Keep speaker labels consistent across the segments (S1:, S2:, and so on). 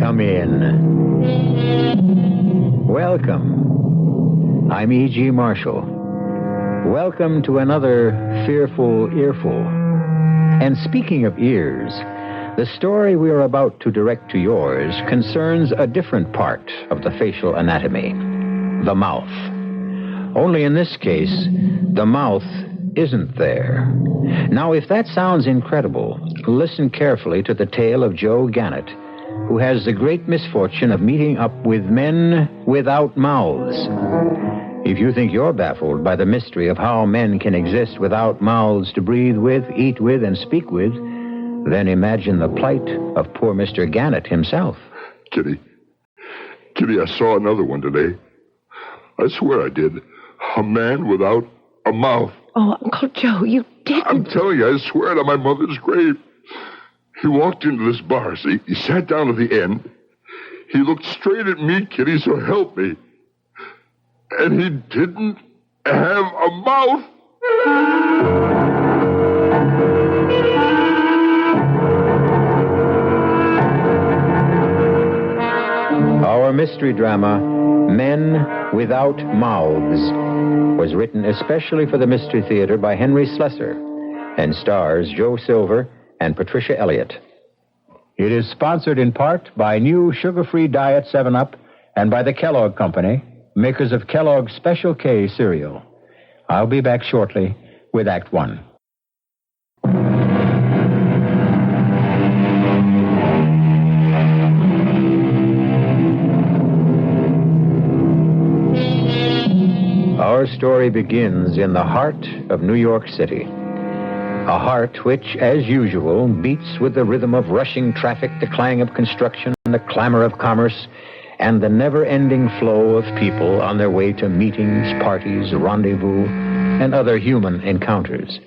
S1: Come in. Welcome. I'm E.G. Marshall. Welcome to another fearful earful. And speaking of ears, the story we are about to direct to yours concerns a different part of the facial anatomy, the mouth. Only in this case, the mouth isn't there. Now, if that sounds incredible, listen carefully to the tale of Joe Gannett, who has the great misfortune of meeting up with men without mouths. If you think you're baffled by the mystery of how men can exist without mouths to breathe with, eat with, and speak with, then imagine the plight of poor Mr. Gannett himself.
S2: Kitty, I saw another one today. I swear I did. A man without a mouth.
S3: Oh, Uncle Joe, you didn't.
S2: I'm telling you, I swear it on my mother's grave. He walked into this bar, see? He sat down at the end. He looked straight at me, Kitty, so help me. And he didn't have a mouth.
S1: Our mystery drama, Men Without Mouths, was written especially for the Mystery Theater by Henry Slessor and stars Joe Silver and Patricia Elliott. It is sponsored in part by new sugar-free Diet 7-Up and by the Kellogg Company, makers of Kellogg's Special K cereal. I'll be back shortly with Act One. Our story begins in the heart of New York City. A heart which, as usual, beats with the rhythm of rushing traffic, the clang of construction, the clamor of commerce, and the never-ending flow of people on their way to meetings, parties, rendezvous, and other human encounters.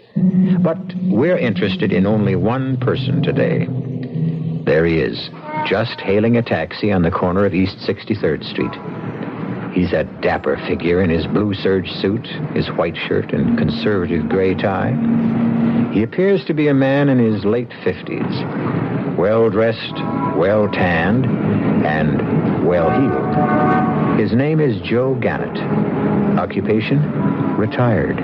S1: But we're interested in only one person today. There he is, just hailing a taxi on the corner of East 63rd Street. He's a dapper figure in his blue serge suit, his white shirt, and conservative gray tie. He appears to be a man in his late 50s, well-dressed, well-tanned, and well-heeled. His name is Joe Gannett. Occupation? Retired.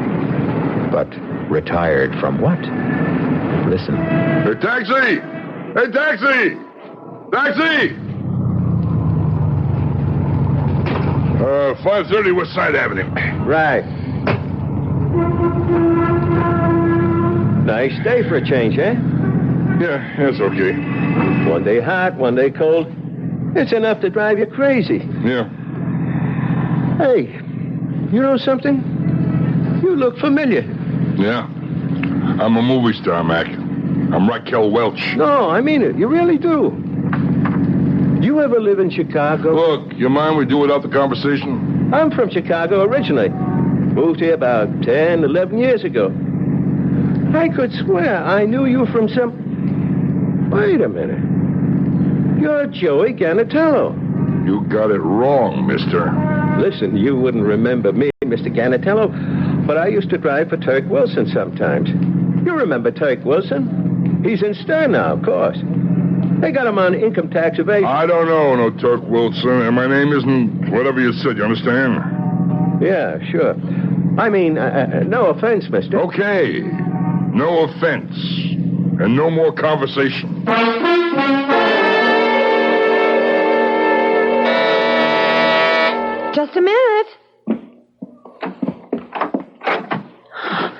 S1: But retired from what? Listen.
S2: Hey, taxi! Hey, taxi! Taxi! 530 West Side Avenue.
S4: Right. Nice day for a change, eh?
S2: Yeah, that's okay.
S4: One day hot, one day cold. It's enough to drive you crazy.
S2: Yeah.
S4: Hey, you know something? You look familiar.
S2: Yeah. I'm a movie star, Mac. I'm Raquel Welch.
S4: No, I mean it. You really do. You ever live in Chicago?
S2: Look, you mind we do without the conversation?
S4: I'm from Chicago originally. Moved here about 10, 11 years ago. I could swear I knew you from some... Wait a minute. You're Joey Gannatello.
S2: You got it wrong, mister.
S4: Listen, you wouldn't remember me, Mr. Gannatello, but I used to drive for Turk Wilson sometimes. You remember Turk Wilson? He's in stir now, of course. They got him on income tax evasion.
S2: I don't know no Turk Wilson, and my name isn't whatever you said, you understand?
S4: Yeah, sure. I mean, no offense, mister.
S2: Okay. No offense. And no more conversation.
S3: Just a minute.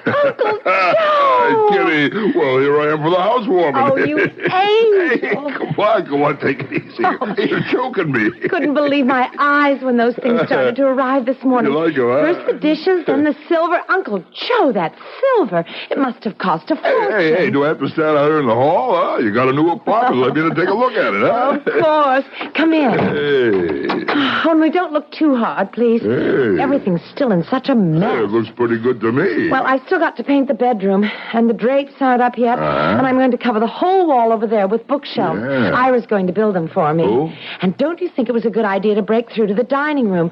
S3: Uncle Joe!
S2: Kitty, well, here I am for the housewarming.
S3: Oh, you angel.
S2: Hey, come on, take it easy.
S3: Oh.
S2: You're choking me.
S3: Couldn't believe my eyes when those things started to arrive this morning.
S2: You like it, huh?
S3: First the dishes, then the silver. Uncle Joe, that silver. It must have cost a fortune.
S2: Hey, do I have to stand out here in the hall, huh? You got a new apartment. Let me in and take a look at it, huh?
S3: Of course. Come in.
S2: Hey.
S3: Only don't look too hard, please.
S2: Hey.
S3: Everything's still in such a mess.
S2: Hey, it looks pretty good to me.
S3: Well, I still got to paint the bedroom, and the drapes aren't up yet, and I'm going to cover the whole wall over there with bookshelves.
S2: Yeah.
S3: Ira's going to build them for me.
S2: Oh?
S3: And don't you think it was a good idea to break through to the dining room?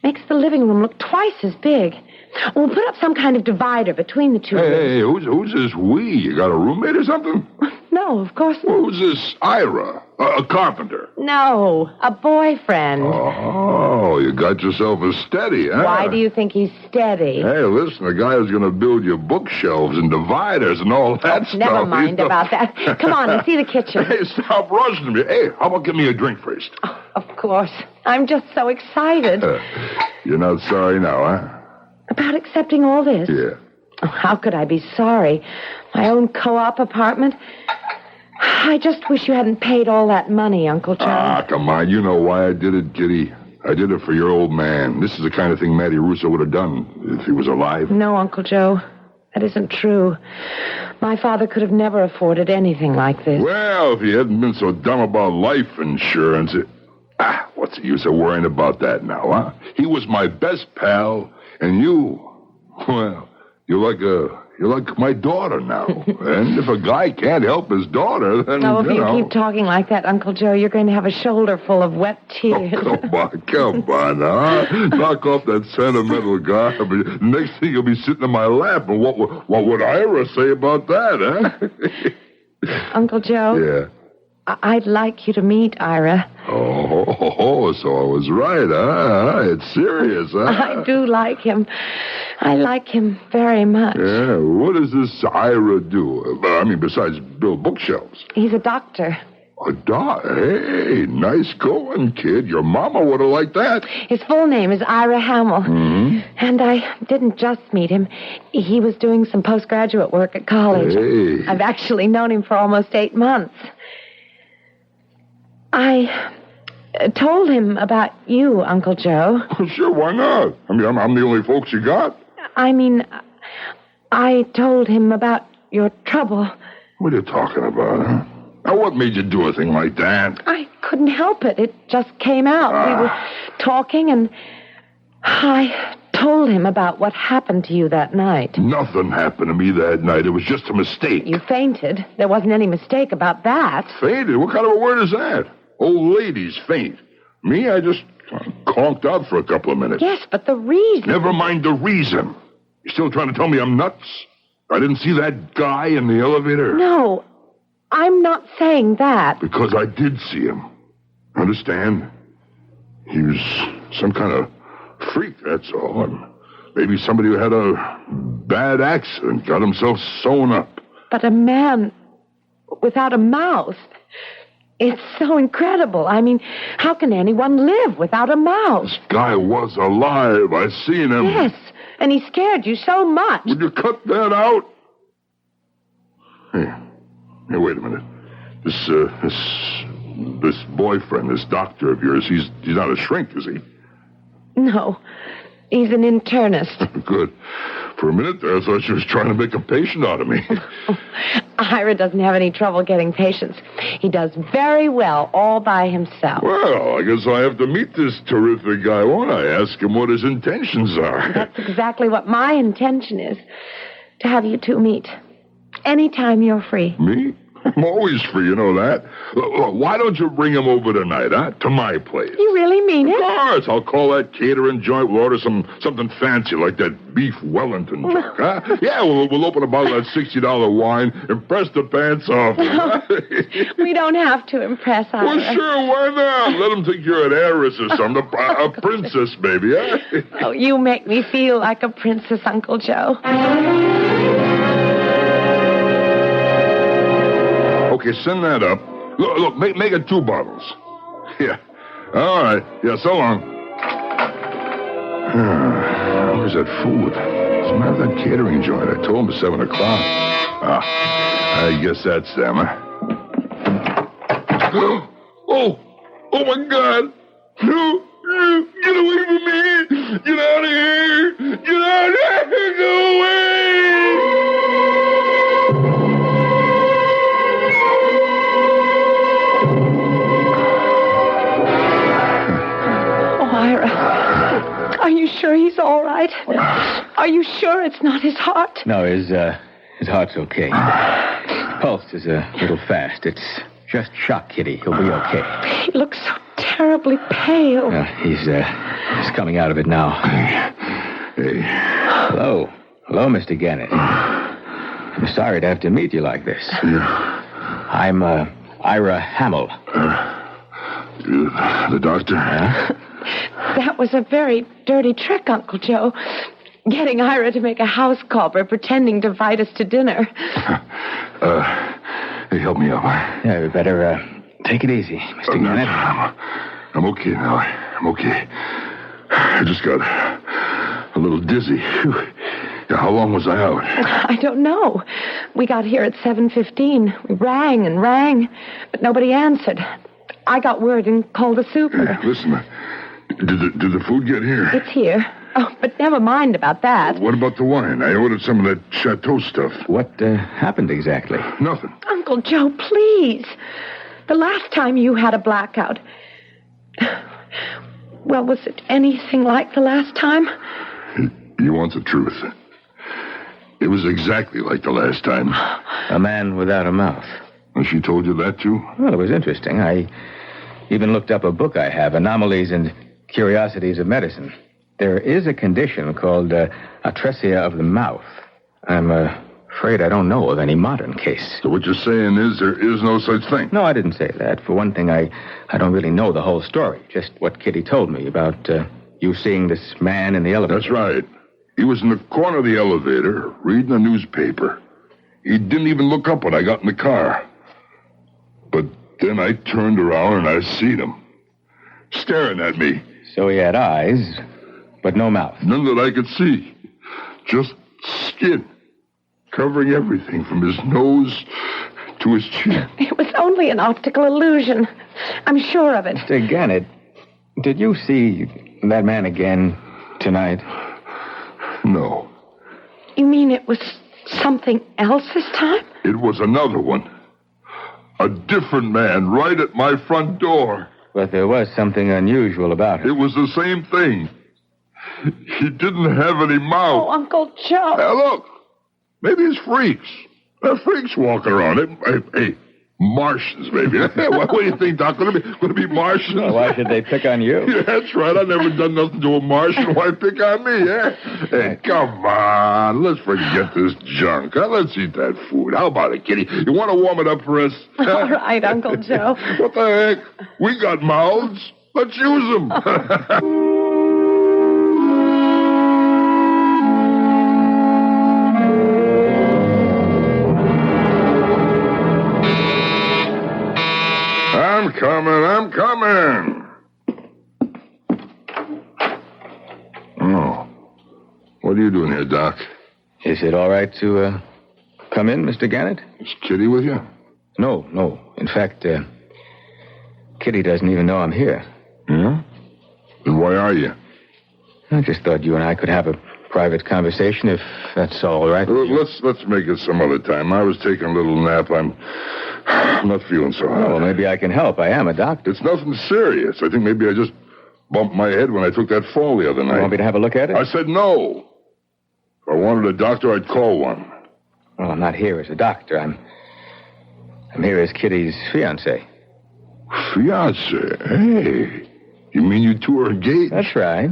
S3: Makes the living room look twice as big. We'll put up some kind of divider between the two rooms.
S2: Hey, who's this we? You got a roommate or something?
S3: No, of course not.
S2: Who's this Ira? A carpenter?
S3: No, a boyfriend.
S2: Oh, you got yourself a steady, huh?
S3: Why do you think he's steady?
S2: Hey, listen, the guy who's going to build your bookshelves and dividers and all that stuff.
S3: Never mind about that. Come on and see the kitchen.
S2: Hey, stop rushing me. Hey, how about give me a drink first?
S3: Oh, of course. I'm just so excited.
S2: You're not sorry now, huh?
S3: About accepting all this?
S2: Yeah.
S3: Oh, how could I be sorry? My own co-op apartment? I just wish you hadn't paid all that money, Uncle Joe.
S2: Ah, come on. You know why I did it, Kitty. I did it for your old man. This is the kind of thing Matty Russo would have done if he was alive.
S3: No, Uncle Joe. That isn't true. My father could have never afforded anything like this.
S2: Well, if he hadn't been so dumb about life insurance... what's the use of worrying about that now, huh? He was my best pal, and you... Well, you're like my daughter now. And if a guy can't help his daughter, then,
S3: if you keep talking like that, Uncle Joe, you're going to have a shoulder full of wet tears.
S2: Oh, come on, huh? Knock off that sentimental garbage. Next thing you'll be sitting in my lap, and what would Ira say about that, huh?
S3: Uncle Joe?
S2: Yeah?
S3: I'd like you to meet Ira.
S2: Oh, so I was right, huh? It's serious, huh?
S3: I do like him. I like him very much.
S2: Yeah, what does this Ira do? I mean, besides build bookshelves.
S3: He's a doctor.
S2: A Hey, nice going, kid. Your mama would have liked that.
S3: His full name is Ira Hamill.
S2: Mm-hmm.
S3: And I didn't just meet him. He was doing some postgraduate work at college.
S2: Hey.
S3: I've actually known him for almost 8 months. I told him about you, Uncle Joe.
S2: Sure, why not? I mean, I'm the only folks you got.
S3: I mean, I told him about your trouble.
S2: What are you talking about, huh? Now, what made you do a thing like that?
S3: I couldn't help it. It just came out. We were talking, and I told him about what happened to you that night.
S2: Nothing happened to me that night. It was just a mistake.
S3: You fainted. There wasn't any mistake about that.
S2: Fainted? What kind of a word is that? Old ladies faint. Me, I just conked out for a couple of minutes.
S3: Yes, but the reason...
S2: Never mind the reason. You still trying to tell me I'm nuts? I didn't see that guy in the elevator.
S3: No, I'm not saying that.
S2: Because I did see him. Understand? He was some kind of freak, that's all. And maybe somebody who had a bad accident, got himself sewn up.
S3: But a man without a mouth... It's so incredible. I mean, how can anyone live without a mouth?
S2: This guy was alive. I seen him.
S3: Yes, and he scared you so much.
S2: Would you cut that out? Hey, wait a minute. This boyfriend, this doctor of yours, he's not a shrink, is he?
S3: No, he's an internist.
S2: Good. For a minute there, I thought she was trying to make a patient out of me.
S3: Ira doesn't have any trouble getting patients. He does very well all by himself.
S2: Well, I guess I have to meet this terrific guy, won't I? Ask him what his intentions are.
S3: That's exactly what my intention is, to have you two meet. Anytime you're free.
S2: Me? I'm always free, you know that. Look, why don't you bring him over tonight, huh? To my place.
S3: You really mean it?
S2: Of course. I'll call that catering joint. We'll order something fancy like that beef Wellington junk, huh? Yeah, we'll open a bottle of that $60 wine, impress the pants off him.
S3: We don't have to impress Ira.
S2: Well, sure, why not? Let him think you're an heiress or something. A princess, baby, huh?
S3: Oh, you make me feel like a princess, Uncle Joe.
S2: Okay, send that up. Look, make it 2 bottles. Yeah. All right. Yeah, so long. Where's that food? What's the matter with that catering joint? I told him at 7 o'clock. I guess that's them, huh? Oh, my God. No, get away from me. Get out of here. Get out of here. Go away.
S3: Are you sure he's all right? Are you sure it's not his heart?
S1: No, his heart's okay. Pulse is a little fast. It's just shock, Kitty. He'll be okay.
S3: He looks so terrible. terribly pale.
S5: He's coming out of it now.
S2: Hey.
S5: Hello, Mr. Gannett. I'm sorry to have to meet you like this.
S2: Yeah.
S5: I'm Ira Hamill.
S2: The doctor?
S3: That was a very dirty trick, Uncle Joe. Getting Ira to make a house call by pretending to invite us to dinner.
S2: Hey, help me up.
S5: Yeah, we better take it easy, Mr. Gannett.
S2: I'm okay now. I'm okay. I just got a little dizzy. How long was I out?
S3: I don't know. We got here at 7:15. We rang and rang, but nobody answered. I got word and called the super.
S2: Hey, listen, did the food get here?
S3: It's here. Oh, but never mind about that.
S2: What about the wine? I ordered some of that chateau stuff.
S5: What happened exactly?
S2: Nothing.
S3: Uncle Joe, please. The last time you had a blackout. Well, was it anything like the last time?
S2: You want the truth? It was exactly like the last time.
S5: A man without a mouth.
S2: And she told you that, too?
S5: Well, it was interesting. I even looked up a book I have, Anomalies and Curiosities of Medicine. There is a condition called atresia of the mouth. I'm afraid I don't know of any modern case.
S2: So what you're saying is there is no such thing?
S5: No, I didn't say that. For one thing, I don't really know the whole story. Just what Kitty told me about you seeing this man in the elevator.
S2: That's right. He was in the corner of the elevator reading a newspaper. He didn't even look up when I got in the car. But then I turned around and I seen him staring at me.
S5: So he had eyes, but no mouth.
S2: None that I could see. Just skin. Covering everything from his nose to his chin.
S3: It was only an optical illusion. I'm sure of it.
S5: Mr. Gannett, did you see that man again tonight?
S2: No.
S3: You mean it was something else this time?
S2: It was another one. A different man right at my front door.
S5: But there was something unusual about
S2: It
S5: him.
S2: was the same thing. He didn't have any mouth.
S3: Oh, Uncle Joe.
S2: Now, look. Maybe it's freaks. There are freaks walking around. Hey, Martians, maybe. What do you think, Doc? Going to be Martians?
S5: Well, why should they pick on you?
S2: Yeah, that's right. I've never done nothing to a Martian. Why pick on me, eh? Hey, come on. Let's forget this junk. Huh? Let's eat that food. How about it, Kitty? You want to warm it up for us?
S3: All right, Uncle Joe.
S2: What the heck? We got mouths. Let's use them. I'm coming. Oh. What are you doing here, Doc?
S5: Is it all right to come in, Mr. Gannett?
S2: Is Kitty with you?
S5: No. In fact, Kitty doesn't even know I'm here.
S2: Yeah? Then why are you?
S5: I just thought you and I could have a private conversation, if that's all right.
S2: Let's make it some other time. I was taking a little nap. I'm not feeling so hot.
S5: Oh, well, maybe I can help. I am a doctor.
S2: It's nothing serious. I think maybe I just bumped my head when I took that fall the other night.
S5: You want me to have a look at it?
S2: I said no. If I wanted a doctor, I'd call one.
S5: Well, I'm not here as a doctor. I'm here as Kitty's fiancé.
S2: Fiancé? Hey. You mean you two are engaged?
S5: That's right.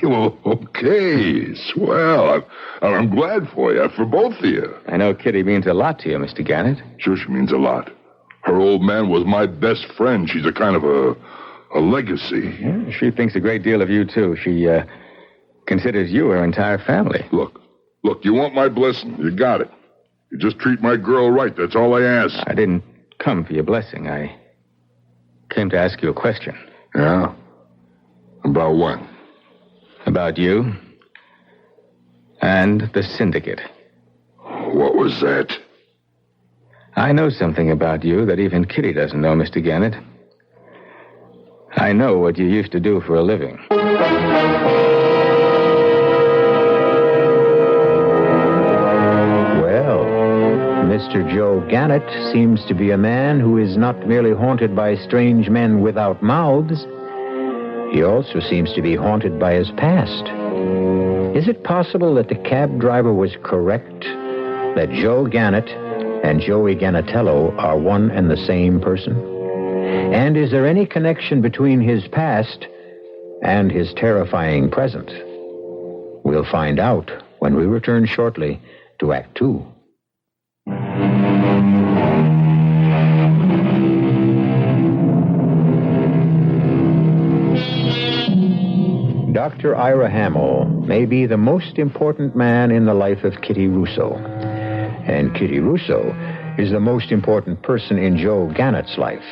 S2: Well, okay. Swell. I'm glad for you, for both of you.
S5: I know Kitty means a lot to you, Mr. Gannett.
S2: Sure, she means a lot. Her old man was my best friend. She's a kind of a legacy.
S5: Yeah, she thinks a great deal of you, too. She considers you her entire family.
S2: Look, you want my blessing. You got it. You just treat my girl right. That's all I ask.
S5: I didn't come for your blessing. I came to ask you a question.
S2: Yeah? About what?
S5: About you and the syndicate.
S2: What was that?
S5: I know something about you that even Kitty doesn't know, Mr. Gannett. I know what you used to do for a living.
S1: Well, Mr. Joe Gannett seems to be a man who is not merely haunted by strange men without mouths. He also seems to be haunted by his past. Is it possible that the cab driver was correct? That Joe Gannett and Joey Gannatello are one and the same person? And is there any connection between his past and his terrifying present? We'll find out when we return shortly to Act Two. Dr. Ira Hamill may be the most important man in the life of Kitty Russo. And Kitty Russo is the most important person in Joe Gannett's life.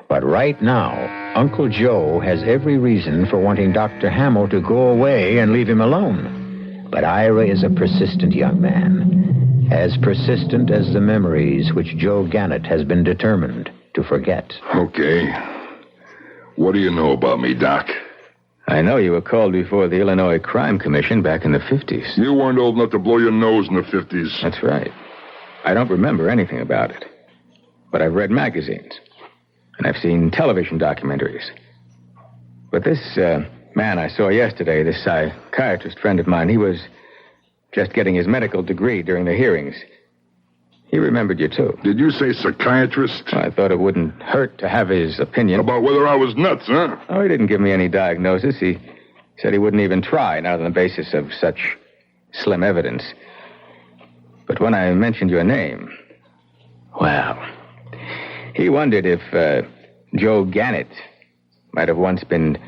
S1: But right now, Uncle Joe has every reason for wanting Dr. Hamill to go away and leave him alone. But Ira is a persistent young man, as persistent as the memories which Joe Gannett has been determined to forget.
S2: Okay. What do you know about me, Doc?
S5: I know you were called before the Illinois Crime Commission back in the 50s.
S2: You weren't old enough to blow your nose in the 50s.
S5: That's right. I don't remember anything about it. But I've read magazines. And I've seen television documentaries. But this man I saw yesterday, this psychiatrist friend of mine, he was just getting his medical degree during the hearings. He remembered you, too.
S2: Did you say psychiatrist?
S5: I thought it wouldn't hurt to have his opinion.
S2: About whether I was nuts, huh?
S5: Oh, he didn't give me any diagnosis. He said he wouldn't even try, not on the basis of such slim evidence. But when I mentioned your name, well, he wondered if Joe Gannett might have once been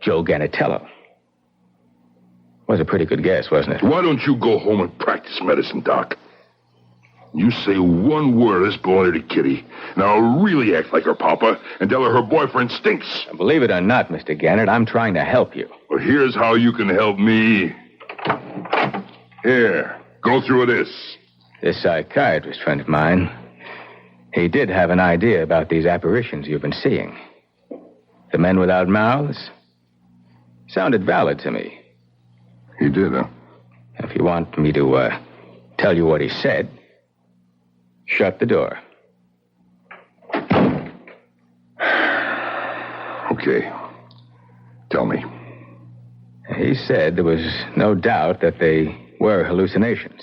S5: Joe Gannatello. Was a pretty good guess, wasn't it?
S2: Why don't you go home and practice medicine, Doc? You say one word of this baloney to Kitty, and I'll really act like her papa and tell her her boyfriend stinks.
S5: Believe it or not, Mr. Gannett, I'm trying to help you.
S2: Well, here's how you can help me. Here, go through this.
S5: This psychiatrist friend of mine, he did have an idea about these apparitions you've been seeing. The men without mouths sounded valid to me.
S2: He did, huh?
S5: If you want me to tell you what he said, shut the door.
S2: Okay. Tell me.
S5: He said there was no doubt that they were hallucinations.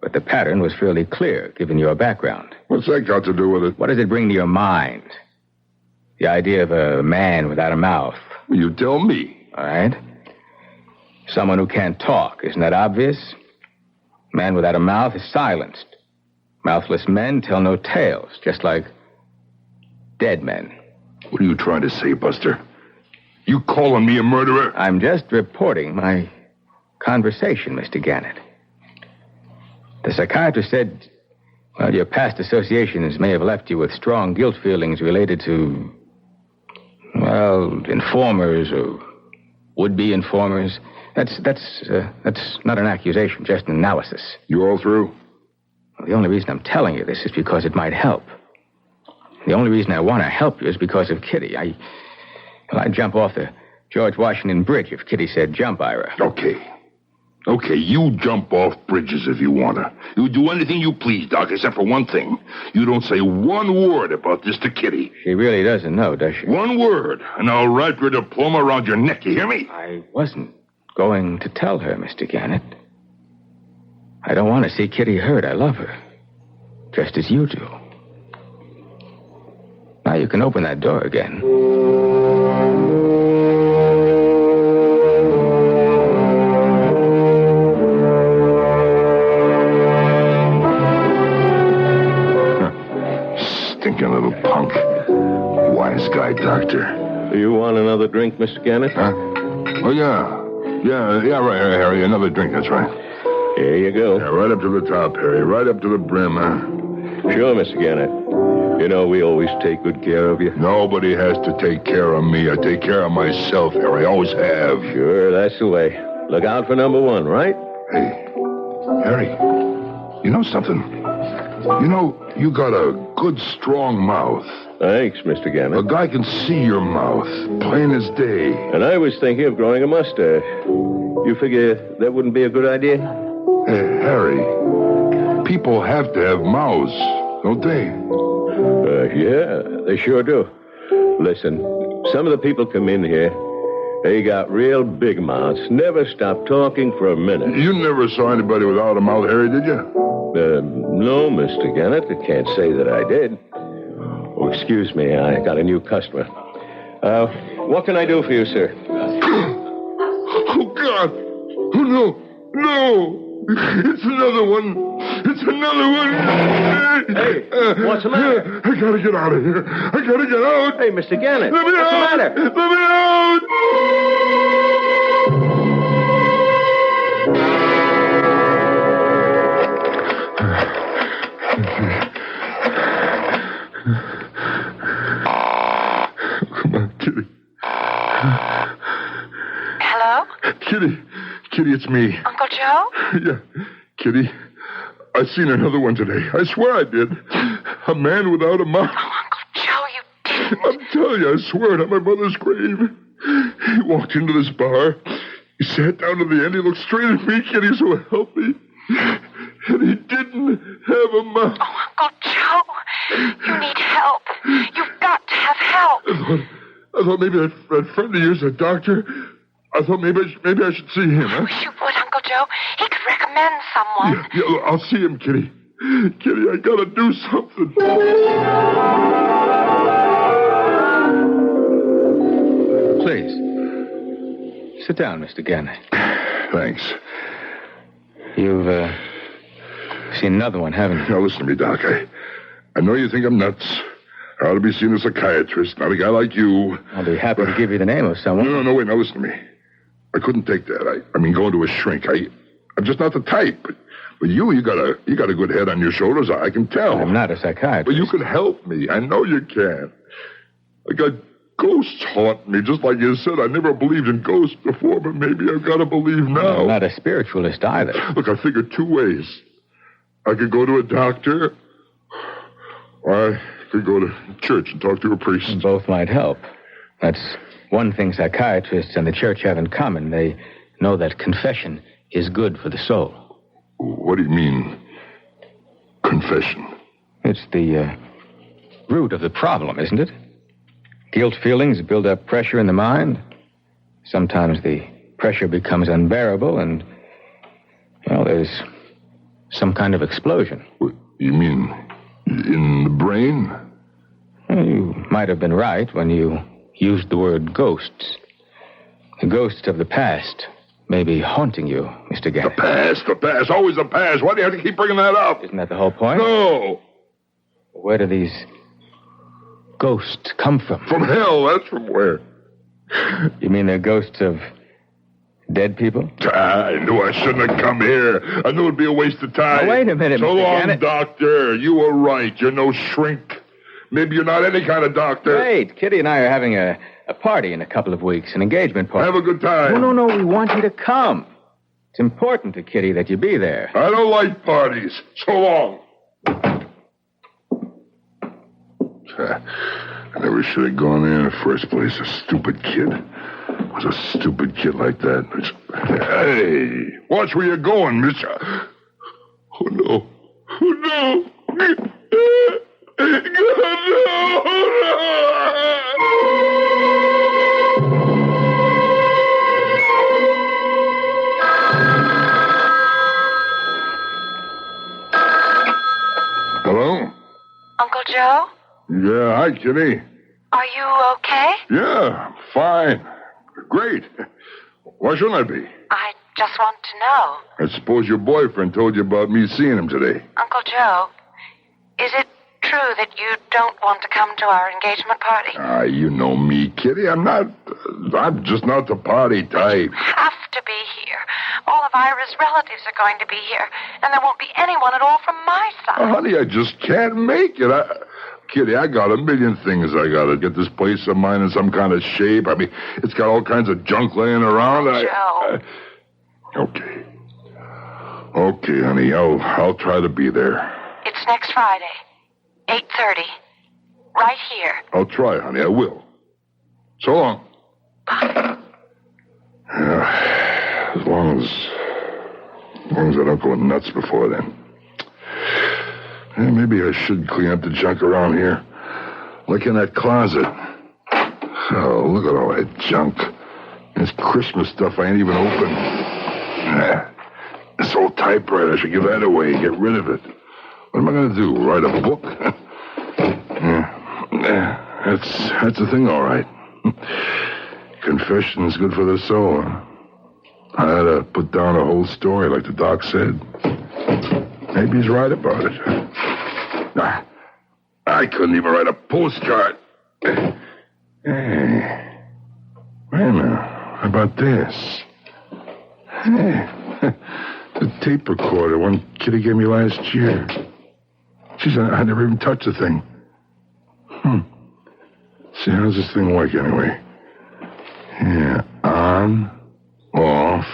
S5: But the pattern was fairly clear, given your background.
S2: What's that got to do with it?
S5: What does it bring to your mind? The idea of a man without a mouth.
S2: You tell me.
S5: All right. Someone who can't talk. Isn't that obvious? Man without a mouth is silenced. Mouthless men tell no tales, just like dead men.
S2: What are you trying to say, Buster? You calling me a murderer?
S5: I'm just reporting my conversation, Mr. Gannett. The psychiatrist said, well, your past associations may have left you with strong guilt feelings related to, well, informers or would-be informers. That's not an accusation, just an analysis.
S2: You all through?
S5: Well, the only reason I'm telling you this is because it might help. The only reason I want to help you is because of Kitty. I'd jump off the George Washington Bridge if Kitty said jump, Ira.
S2: Okay, you jump off bridges if you want to. You do anything you please, Doc, except for one thing. You don't say one word about this to Kitty.
S5: She really doesn't know, does she?
S2: One word, and I'll wrap your diploma around your neck, you hear me?
S5: I wasn't going to tell her, Mr. Gannett. I don't want to see Kitty hurt. I love her. Just as you do. Now you can open that door again.
S2: Stinking little punk. Wise guy, doctor.
S4: You want another drink, Mr. Gannett?
S2: Huh? Oh, yeah. Yeah, right, Harry. Another drink, that's right.
S4: Here you go.
S2: Yeah, right up to the top, Harry. Right up to the brim, huh?
S4: Sure, Mr. Gannett. You know, we always take good care of you.
S2: Nobody has to take care of me. I take care of myself, Harry. I always have.
S4: Sure, that's the way. Look out for number one, right?
S2: Hey, Harry, you know something? You know, you got a good, strong mouth.
S4: Thanks, Mr.
S2: A
S4: Gannett.
S2: guy can see your mouth, plain as day.
S4: And I was thinking of growing a mustache. You figure that wouldn't be a good idea?
S2: Hey, Harry, people have to have mouths, don't they?
S4: Yeah, they sure do. Listen, some of the people come in here, they got real big mouths, never stop talking for a minute.
S2: You never saw anybody without a mouth, Harry, did you?
S4: No, Mr. Gannett, I can't say that I did. Oh, excuse me. I got a new customer. What can I do for you, sir?
S2: Oh, God. Oh, no. No. It's another one. It's another one.
S4: Hey, what's the matter?
S2: I gotta get out of here. I gotta get out.
S4: Hey, Mr. Gannett.
S2: Let me
S4: what's
S2: out.
S4: the matter?
S2: Let me out. Come on, Kitty.
S3: Hello?
S2: Kitty, it's me.
S3: Uncle Joe?
S2: Yeah, Kitty. I seen another one today. I swear I did. A man without a mouth.
S3: Oh, Uncle Joe, you didn't.
S2: I'm telling you, I swear it on my mother's grave. He walked into this bar. He sat down to the end. He looked straight at me, Kitty, so help me. And he didn't have a mouth.
S3: Oh, Uncle Joe, you need help. You've got to have help.
S2: I thought maybe that friend of yours, a doctor. I thought maybe I should see him,
S3: I
S2: huh?
S3: wish you would, Uncle Joe. He could recommend someone.
S2: Yeah, I'll see him, Kitty. Kitty, I gotta do something.
S5: Please. Sit down, Mr. Gannett.
S2: Thanks.
S5: You've seen another one, haven't you?
S2: Now, listen to me, Doc. I know you think I'm nuts. I ought to be seen as a psychiatrist, not a guy like you.
S5: I'll be happy to give you the name of someone.
S2: No, wait, now listen to me. I couldn't take that. I mean, going to a shrink. I'm just not the type. But you got a good head on your shoulders. I can tell.
S5: I'm not a psychiatrist.
S2: But you can help me. I know you can. I got ghosts haunting me, just like you said. I never believed in ghosts before, but maybe I've got to believe now.
S5: I'm not a spiritualist either.
S2: Look, I figured two ways. I could go to a doctor, or I could go to church and talk to a priest.
S5: Both might help. That's one thing psychiatrists and the church have in common. They know that confession is good for the soul.
S2: What do you mean, confession?
S5: It's the root of the problem, isn't it? Guilt feelings build up pressure in the mind. Sometimes the pressure becomes unbearable and, well, there's some kind of explosion.
S2: What, you mean in the brain?
S5: Well, you might have been right when you used the word ghosts. The ghosts of the past may be haunting you, Mr. Gannett.
S2: The past, always the past. Why do you have to keep bringing that up?
S5: Isn't that the whole point?
S2: No.
S5: Where do these ghosts come from?
S2: From hell, that's from where?
S5: You mean they're ghosts of dead people?
S2: I knew I shouldn't have come here. I knew it'd be a waste of time.
S5: Now, wait a minute,
S2: So
S5: Mr.
S2: long,
S5: Gannett.
S2: doctor. You were right. You're no shrink. Maybe you're not any kind of doctor.
S5: Wait, Kitty and I are having a party in a couple of weeks, an engagement party.
S2: Have a good time.
S5: No, we want you to come. It's important to Kitty that you be there.
S2: I don't like parties. So long. I never should have gone there in the first place. A stupid kid. Was a stupid kid like that. Hey, watch where you're going, mister. Oh, no. Oh, no. God, Hello?
S3: Uncle Joe?
S2: Yeah, hi, Kitty.
S3: Are you okay?
S2: Yeah, fine. Great. Why shouldn't I be?
S3: I just want to know.
S2: I suppose your boyfriend told you about me seeing him today.
S3: Uncle Joe, is it true that you don't want to come to our engagement party?
S2: You know me, Kitty. I'm just not the party type.
S3: Have to be here. All of Ira's relatives are going to be here, and there won't be anyone at all from my side.
S2: Honey, I just can't make it. Kitty, I got a million things I got to get this place of mine in some kind of shape. I mean, it's got all kinds of junk laying around.
S3: Joe.
S2: Okay. Okay, honey, I'll try to be there.
S3: It's next Friday, 8:30, right here.
S2: I'll try, honey, I will. So long. Yeah, as long as I don't go nuts before then. Yeah, maybe I should clean up the junk around here. Look in that closet. Oh, look at all that junk. There's Christmas stuff I ain't even opened. This old typewriter, I should give that away, get rid of it. What am I going to do, write a book? Yeah, That's the thing, all right. Confession is good for the soul. I had to put down a whole story like the doc said. Maybe he's right about it. I couldn't even write a postcard. Hey, wait a minute. How about this? Hey, the tape recorder one Kitty gave me last year. Jeez, I never even touched the thing. See, how does this thing work anyway? Yeah, on, off,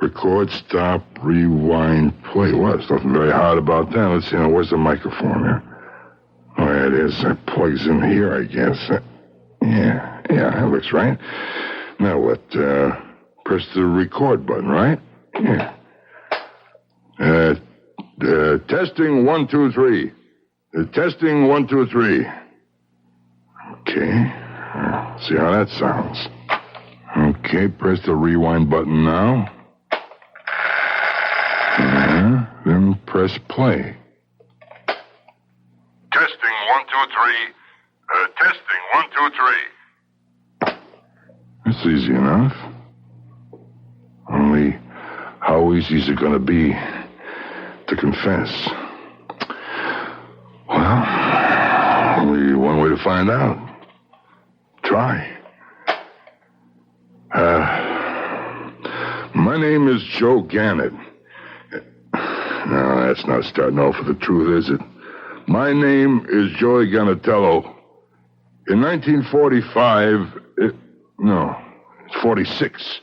S2: record, stop, rewind, play. Well, there's nothing very hard about that. Let's see, now, where's the microphone here? Oh, yeah, it is. It plugs in here, I guess. Yeah, that looks right. Now what? Press the record button, right? Yeah. Testing 1, 2, 3. Testing 1, 2, 3. Okay. See how that sounds. Okay, press the rewind button now. Then press play. Testing 1, 2, 3. Testing 1, 2, 3. That's easy enough. Only, how easy is it going to be to confess? Well, only one way to find out. Try. My name is Joe Gannett. No, that's not starting off with the truth, is it? My name is Joey Gannatello. In 1945, it's 46,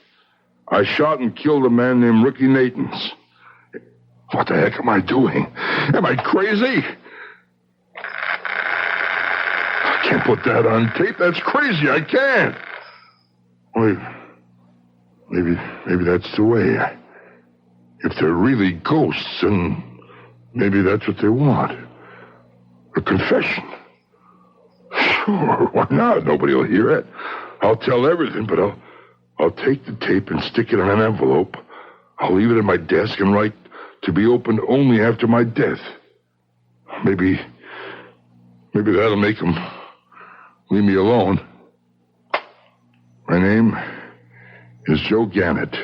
S2: I shot and killed a man named Ricky Natans. What the heck am I doing? Am I crazy? I can't put that on tape. That's crazy. I can't. Wait. Maybe that's the way. If they're really ghosts, then maybe that's what they want. A confession. Sure, why not? Nobody will hear it. I'll tell everything, but I'll take the tape and stick it in an envelope. I'll leave it in my desk and write to be opened only after my death. Maybe that'll make them leave me alone. My name is Joe Gannett.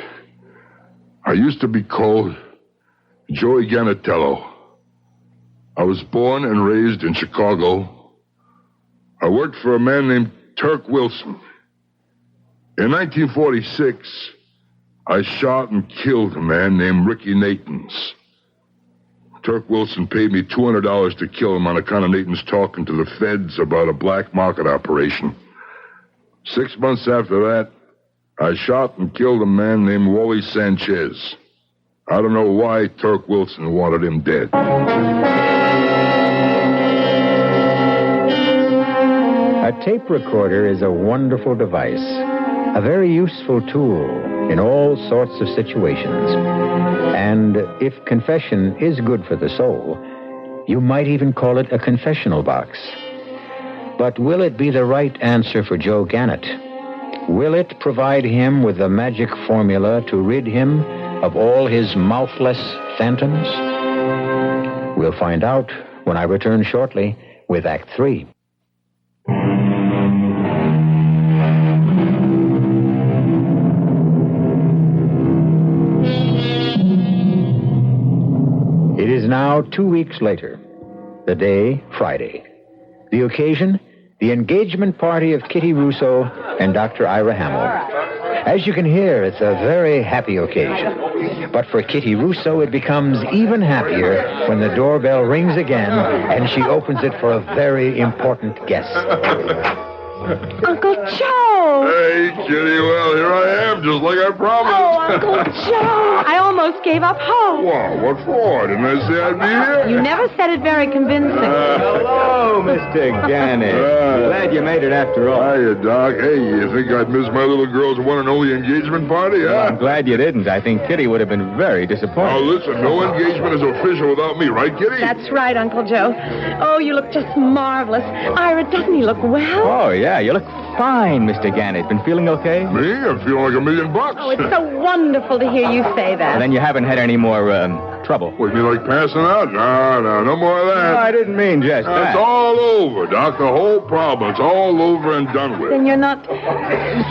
S2: I used to be called Joey Gannatello. I was born and raised in Chicago. I worked for a man named Turk Wilson. In 1946, I shot and killed a man named Ricky Natans. Turk Wilson paid me $200 to kill him on account of Natans talking to the feds about a black market operation. 6 months after that, I shot and killed a man named Wally Sanchez. I don't know why Turk Wilson wanted him dead.
S1: A tape recorder is a wonderful device, a very useful tool in all sorts of situations. And if confession is good for the soul, you might even call it a confessional box. But will it be the right answer for Joe Gannett? Will it provide him with the magic formula to rid him of all his mouthless phantoms? We'll find out when I return shortly with Act 3. It is now 2 weeks later. The day, Friday. The occasion, the engagement party of Kitty Russo and Dr. Ira Hamill. As you can hear, it's a very happy occasion. But for Kitty Russo, it becomes even happier when the doorbell rings again and she opens it for a very important guest.
S3: Uncle Joe!
S2: Hey, Kitty, well, here I am, just like I promised.
S3: Oh, Uncle Joe! I almost gave up hope.
S2: Well, what for? Didn't I say I'd be here?
S3: You never said it very convincing.
S5: Hello, Mr. Gannett. Glad you made it after all.
S2: Hiya, Doc. Hey, you think I'd miss my little girl's one and only engagement party, huh?
S5: Well, I'm glad you didn't. I think Kitty would have been very disappointed.
S2: Now, listen, no engagement is official without me, right, Kitty?
S3: That's right, Uncle Joe. Oh, you look just marvelous. Ira, doesn't he look well?
S5: Oh, yeah, you look fine, Mr. Gannett. Been feeling okay?
S2: Me? I'm feeling like $1 million.
S3: Oh, it's so wonderful to hear you say that.
S5: Well, then you haven't had any more trouble.
S2: What, you mean like passing out? No more of that.
S5: No, I didn't mean just that.
S2: It's all over, Doc. The whole problem. It's all over and done with.
S3: Then you're not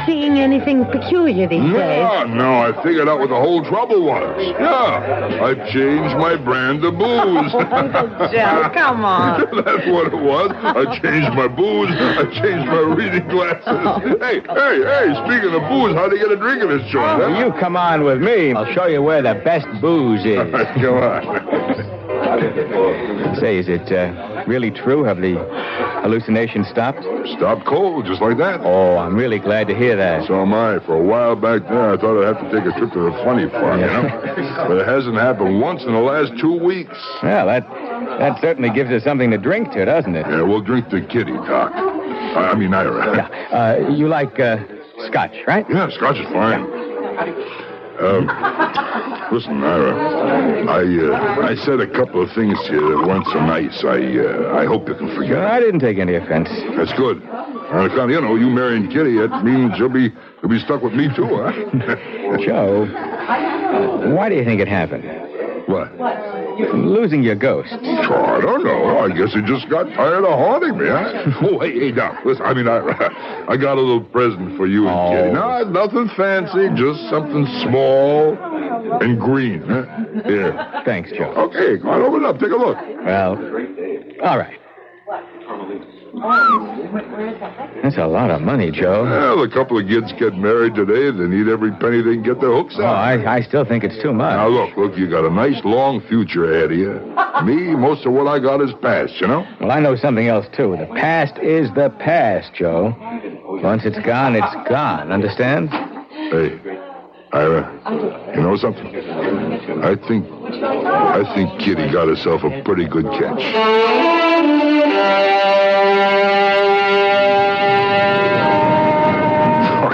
S3: seeing anything peculiar these days.
S2: No, I figured out what the whole trouble was. Yeah, I changed my brand of booze.
S3: Uncle Joe, come on.
S2: That's what it was. I changed my booze. I changed my reading glasses. Hey, speaking of booze, how do you get a drink of this joint? Huh?
S5: You come on with me. I'll show you where the best booze is.
S2: Come on.
S5: Say, is it really true? Have the hallucinations stopped?
S2: Stopped cold, just like that.
S5: Oh, I'm really glad to hear that.
S2: So am I. For a while back there, I thought I'd have to take a trip to the funny farm, you know? But it hasn't happened once in the last 2 weeks.
S5: Well, that certainly gives us something to drink to, doesn't it?
S2: Yeah, we'll drink to Kitty, Doc. I mean, Ira.
S5: Yeah. You like scotch, right?
S2: Yeah, scotch is fine. Listen, Ira, I said a couple of things to you that weren't so nice. I hope you can forget.
S5: I didn't take any offense.
S2: That's good. On account, you marrying Kitty, that means you'll be stuck with me too, huh?
S5: Joe, why do you think it happened?
S2: What?
S5: Losing your ghost.
S2: Oh, I don't know. I guess he just got tired of haunting me, huh? Oh, hey, Doc, listen, I got a little present for you and Kitty. No, nothing fancy, just something small and green, huh? Here.
S5: Thanks, Joe.
S2: Okay, go on, open it up, take a look.
S5: Well, all right. That's a lot of money, Joe.
S2: Well, a couple of kids get married today. They need every penny they can get their hooks
S5: Oh,
S2: on.
S5: I still think it's too much.
S2: Now, look, you got a nice, long future ahead of you. Me, most of what I got is past, you know?
S5: Well, I know something else, too. The past is the past, Joe. Once it's gone, it's gone. Understand?
S2: Hey, Ira, you know something? I think Kitty got herself a pretty good catch.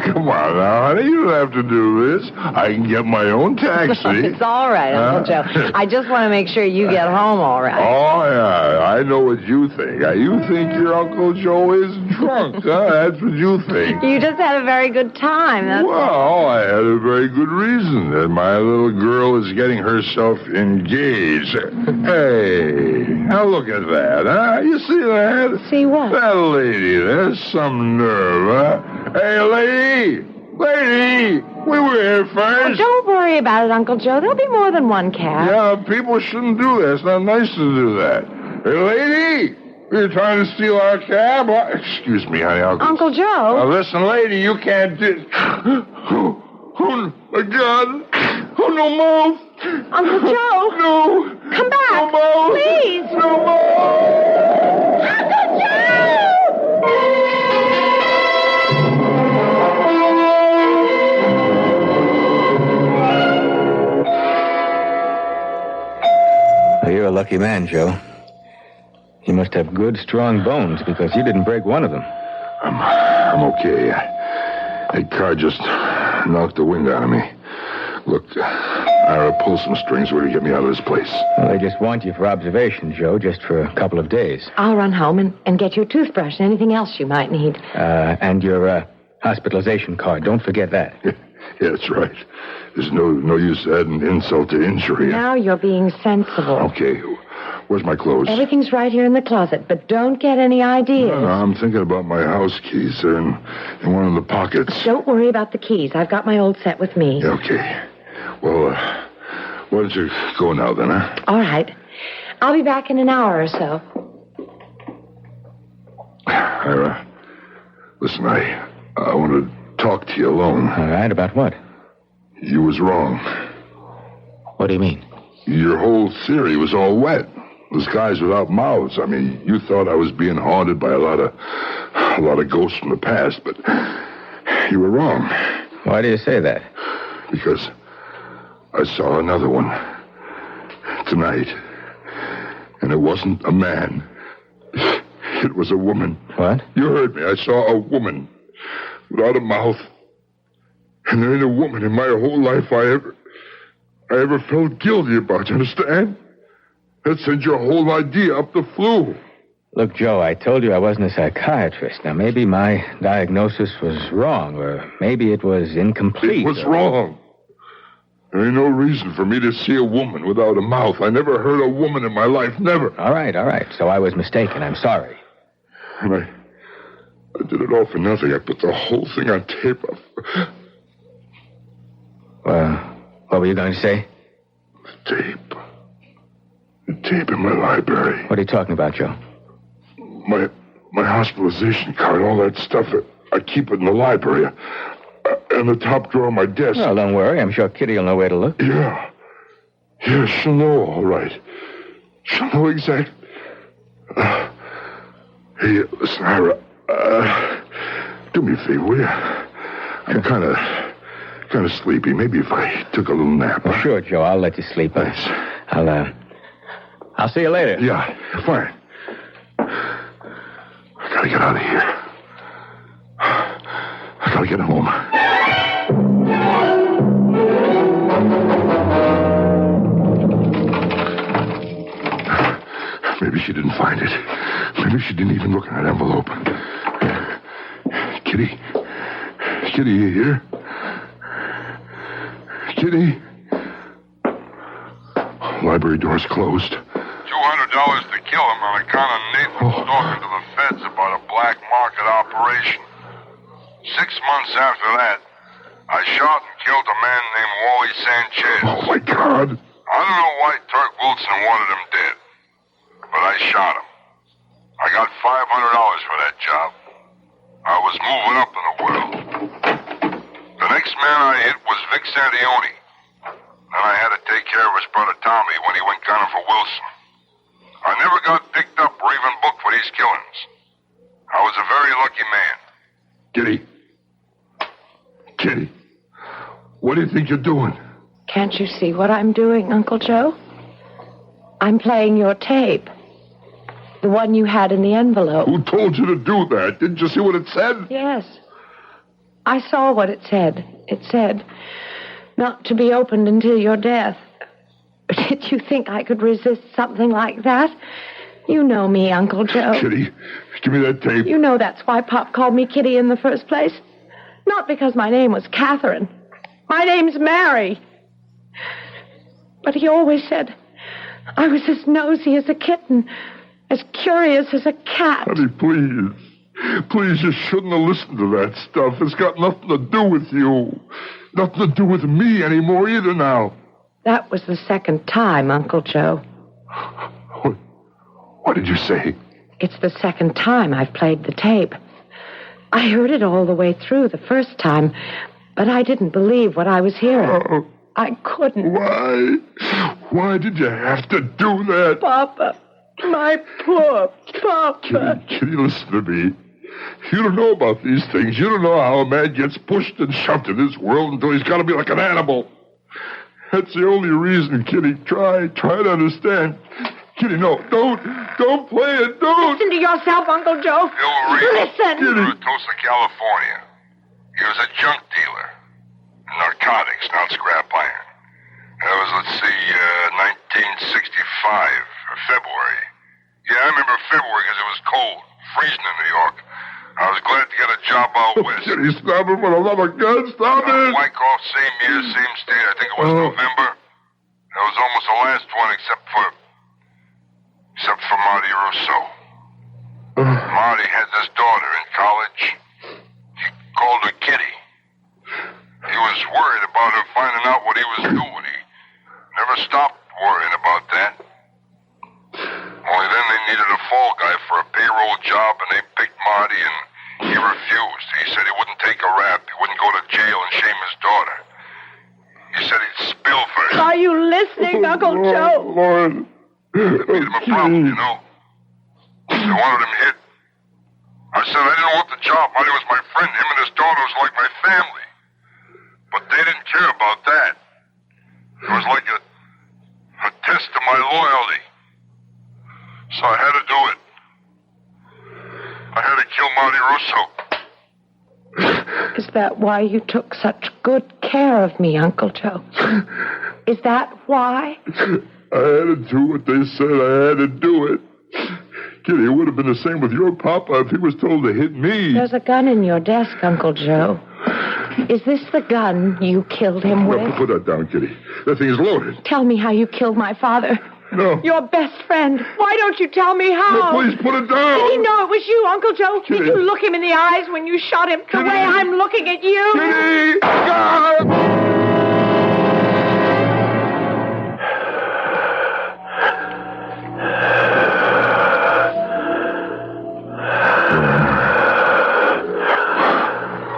S2: Come on now, honey. You don't have to do this. I can get my own taxi.
S3: It's all right, Uncle Joe. I just want to make sure you get home all right.
S2: Oh, yeah. I know what you think. You think your Uncle Joe is drunk, huh? That's what you think.
S3: You just had a very good time.
S2: Well, I had a very good reason. That my little girl is getting herself engaged. Hey, now look at that, huh? You see that?
S3: See what?
S2: That lady, there's some nerve, huh? Hey, lady, we were here first.
S3: Don't worry about it, Uncle Joe. There'll be more than one cab.
S2: Yeah, people shouldn't do that. It's not nice to do that. Hey, lady, you're trying to steal our cab? Excuse me, honey.
S3: Uncle Joe.
S2: Now, listen, lady, you can't do... Oh, my God. Oh, no mouth.
S3: Uncle Joe.
S2: No.
S3: Come back.
S2: No mouth.
S3: Please.
S2: No mouth.
S3: Uncle Joe!
S5: You're a lucky man, Joe. You must have good, strong bones because you didn't break one of them.
S2: I'm okay. That car just knocked the wind out of me. Look, Ira, pull some strings where to get me out of this place.
S5: Well, they just want you for observation, Joe, just for a couple of days.
S3: I'll run home and get you a toothbrush and anything else you might need.
S5: And your hospitalization card. Don't forget that.
S2: Yeah, that's right. There's no use adding insult to injury.
S3: Now you're being sensible.
S2: Okay. Where's my clothes?
S3: Everything's right here in the closet, but don't get any ideas.
S2: No, I'm thinking about my house keys. They're in one of the pockets.
S3: Don't worry about the keys. I've got my old set with me.
S2: Yeah, okay. Well, why don't you go now then, huh?
S3: All right. I'll be back in an hour or so.
S2: Ira, listen, I want to talk to you alone.
S5: All right, about what?
S2: You was wrong.
S5: What do you mean?
S2: Your whole theory was all wet. Those guys without mouths. I mean, you thought I was being haunted by a lot of ghosts from the past, but you were wrong.
S5: Why do you say that?
S2: Because I saw another one tonight, and it wasn't a man. It was a woman.
S5: What?
S2: You heard me. I saw a woman without a mouth. And there ain't a woman in my whole life I ever felt guilty about, you understand? That sends your whole idea up the flue.
S5: Look, Joe, I told you I wasn't a psychiatrist. Now, maybe my diagnosis was wrong, or maybe it was incomplete.
S2: It was wrong. There ain't no reason for me to see a woman without a mouth. I never heard a woman in my life, never.
S5: All right. So I was mistaken. I'm sorry.
S2: And I did it all for nothing. I put the whole thing on tape.
S5: What were you going to say?
S2: The tape. The tape in my library.
S5: What are you talking about, Joe?
S2: My hospitalization card, all that stuff. I keep it in the library. In the top drawer of my desk.
S5: Well, don't worry. I'm sure Kitty will know where to look.
S2: Yeah. Yeah, she'll know, all right. She'll know exactly. Hey, listen, Ira. Do me a favor, will you? I'm kind of sleepy. Maybe if I took a little nap.
S5: Well, sure, Joe. I'll let you sleep.
S2: Thanks.
S5: I'll see you later.
S2: Yeah, fine. I gotta get out of here. I gotta get home. Maybe she didn't find it. Maybe she didn't even look in that envelope. Kitty? Kitty, you here? Kitty? Library door's closed.
S6: $200 to kill him on account of Nathan's talking to the feds about a black market operation. 6 months after that, I shot and killed a man named Wally Sanchez.
S2: Oh, my God.
S6: I don't know why Turk Wilson wanted him dead, but I shot him. I got $500 for that job. I was moving up in the world. The next man I hit was Vic Santioni. Then I had to take care of his brother Tommy when he went gunning for Wilson. I never got picked up or even booked for these killings. I was a very lucky man.
S2: Kitty, what do you think you're doing?
S3: Can't you see what I'm doing, Uncle Joe? I'm playing your tape. The one you had in the envelope.
S2: Who told you to do that? Didn't you see what it said?
S3: Yes. I saw what it said. It said, not to be opened until your death. Did you think I could resist something like that? You know me, Uncle Joe.
S2: Kitty, give me that tape.
S3: You know that's why Pop called me Kitty in the first place. Not because my name was Catherine. My name's Mary. But he always said I was as nosy as a kitten, as curious as a cat.
S2: Honey, please. Please, you shouldn't have listened to that stuff. It's got nothing to do with you. Nothing to do with me anymore either now.
S3: That was the second time, Uncle Joe.
S2: What did you say?
S3: It's the second time I've played the tape. I heard it all the way through the first time, but I didn't believe what I was hearing. I couldn't.
S2: Why? Why did you have to do that?
S3: Papa. My poor Papa.
S2: Kitty, listen to me. You don't know about these things. You don't know how a man gets pushed and shoved in this world until he's got to be like an animal. That's the only reason, Kitty. Try to understand. Kitty, no, don't play it, don't.
S3: Listen to yourself, Uncle Joe.
S6: Bill Reed.
S3: Listen.
S6: From Tulsa, California. He was a junk dealer. Narcotics, not scrap iron. That was, 1965, February. Yeah, I remember February because it was cold, freezing in New York. I was glad to get a job out west.
S2: Kitty, stop it for the love of God, stop it.
S6: Wyckoff, same year, same state. I think it was November. That was almost the last one except for Marty Russo. Marty had this daughter in college. He called her Kitty. He was worried about her finding out what he was doing. He never stopped worrying about that. Only then they needed a fall guy for a payroll job, and they picked Marty, and he refused. He said he wouldn't take a rap. He wouldn't go to jail and shame his daughter. He said he'd spill for her.
S3: Are you listening, Uncle Joe?
S2: Lord.
S6: It made him a problem, you know. They wanted him hit. I said I didn't want the job. Marty was my friend. Him and his daughter was like my family. But they didn't care about that. It was like a test of my loyalty. So I had to do it. I had to kill Marty Russo.
S3: Is that why you took such good care of me, Uncle Joe? Is that why?
S2: I had to do what they said. I had to do it. Kitty, it would have been the same with your papa if he was told to hit me.
S3: There's a gun in your desk, Uncle Joe. Is this the gun you killed him with?
S2: No, put that down, Kitty. That thing is loaded.
S3: Tell me how you killed my father.
S2: No.
S3: Your best friend. Why don't you tell me how?
S2: No, please put it down.
S3: Did he know it was you, Uncle Joe?
S2: Kitty.
S3: Did you look him in the eyes when you shot him? The
S2: Kitty.
S3: way I'm looking at you?
S2: Kitty! God!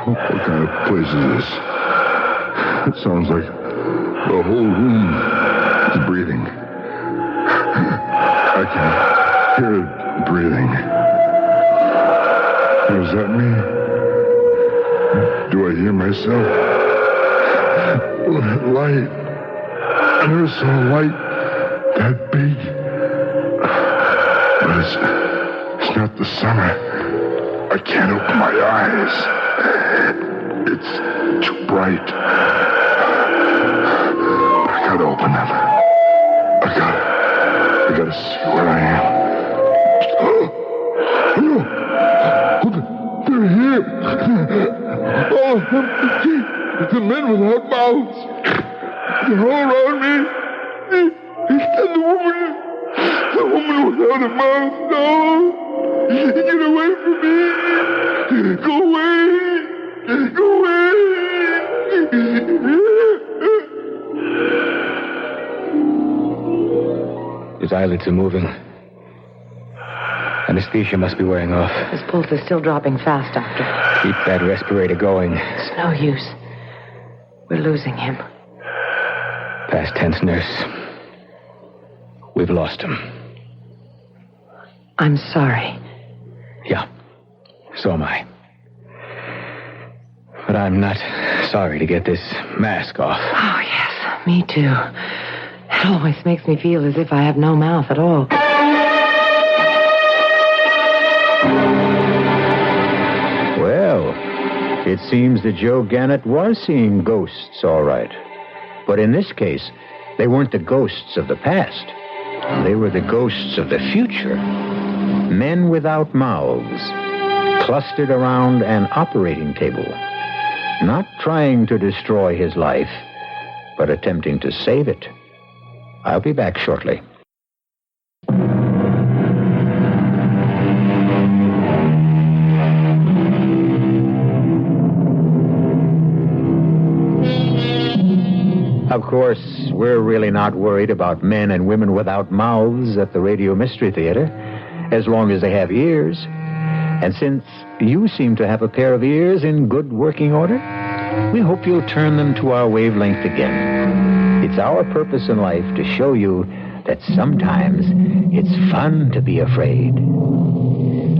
S2: What kind of place is this? It sounds like the whole room is breathing. I can hear it breathing. What does that mean? Do I hear myself? Oh, that light. I never saw a light that big. But it's not the summer. I can't open my eyes. It's too bright. I gotta open them. I gotta see where I am. Oh, no. They're here. Oh, the men without mouths. They're all around me. And the woman without a mouth. No. Get away from me. Go away. Go away.
S5: His eyelids are moving. Anesthesia must be wearing off.
S3: His pulse is still dropping fast, Doctor.
S5: Keep that respirator going.
S3: It's no use. We're losing him.
S5: Past tense, nurse. We've lost him.
S3: I'm sorry.
S5: Yeah, so am I. But I'm not sorry to get this mask off.
S3: Oh, yes, me too. It always makes me feel as if I have no mouth at all.
S1: Well, it seems that Joe Gannett was seeing ghosts, all right. But in this case, they weren't the ghosts of the past. They were the ghosts of the future. Men without mouths, clustered around an operating table, not trying to destroy his life, but attempting to save it. I'll be back shortly. Of course, we're really not worried about men and women without mouths at the Radio Mystery Theater, as long as they have ears. And since you seem to have a pair of ears in good working order, we hope you'll turn them to our wavelength again. It's our purpose in life to show you that sometimes it's fun to be afraid.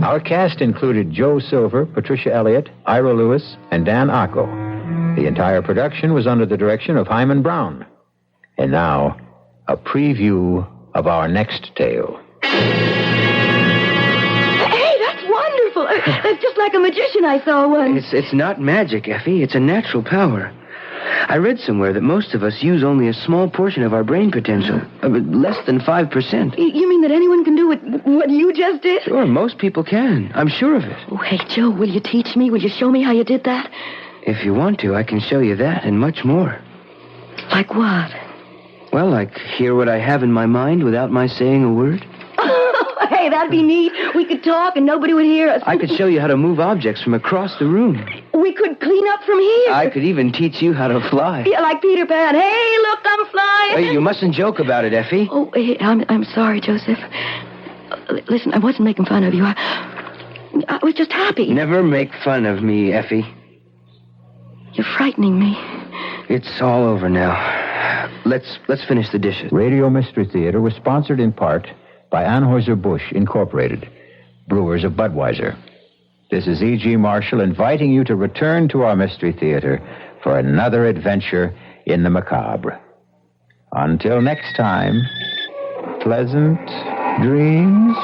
S1: Our cast included Joe Silver, Patricia Elliott, Ira Lewis, and Dan Acco. The entire production was under the direction of Hyman Brown. And now, a preview of our next tale.
S7: Hey, that's wonderful. That's just like a magician I saw once.
S8: It's not magic, Effie. It's a natural power. I read somewhere that most of us use only a small portion of our brain potential. Less than 5%.
S7: You mean that anyone can do what you just did?
S8: Sure, most people can. I'm sure of it.
S7: Oh, hey, Joe, will you teach me? Will you show me how you did that?
S8: If you want to, I can show you that and much more.
S7: Like what?
S8: Well, like hear what I have in my mind without my saying a word.
S7: Hey, that'd be neat. We could talk and nobody would hear us.
S8: I could show you how to move objects from across the room.
S7: We could clean up from here.
S8: I could even teach you how to fly.
S7: Yeah, like Peter Pan. Hey, look, I'm flying.
S8: Hey, you mustn't joke about it, Effie.
S7: Oh, hey, I'm sorry, Joseph. Listen, I wasn't making fun of you. I was just happy.
S8: Never make fun of me, Effie.
S7: You're frightening me.
S8: It's all over now. Let's finish the dishes.
S1: Radio Mystery Theater was sponsored in part by Anheuser-Busch Incorporated, brewers of Budweiser. This is E.G. Marshall inviting you to return to our Mystery Theater for another adventure in the macabre. Until next time, pleasant dreams.